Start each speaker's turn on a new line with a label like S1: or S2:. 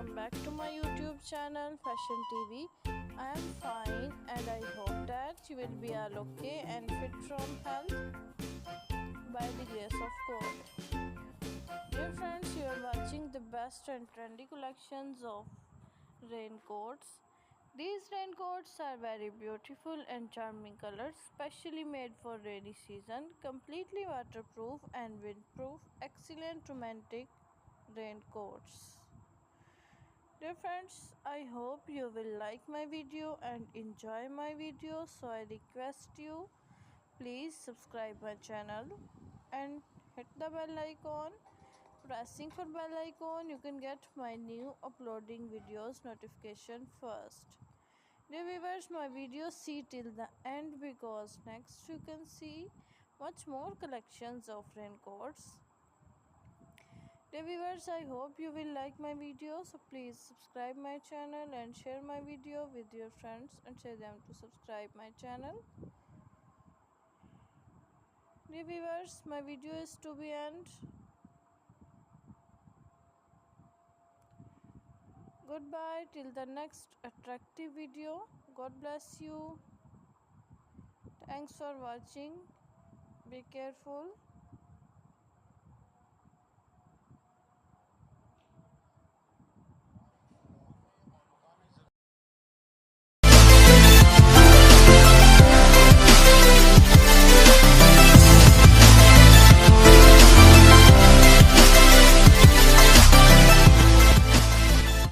S1: welcome back to my YouTube channel Fashion TV. I am fine and I hope that you will be all okay and fit from health by the grace of God. Dear friends, you are watching the best and trendy collections of raincoats. These raincoats are very beautiful and charming colors, specially made for rainy season, completely waterproof and windproof, excellent romantic raincoats. Dear friends, I hope you will like my video and enjoy my video, so I request you please subscribe my channel and hit the bell icon. Pressing for bell icon, you can get my new uploading videos notification first. Dear viewers, my videos see till the end because next you can see much more collections of raincoats. Dear viewers, I hope you will like my video, so please subscribe my channel and share my video with your friends and tell them to subscribe my channel. Dear viewers, my video is to be end. Goodbye till the next attractive video. God bless you. Thanks for watching. Be careful.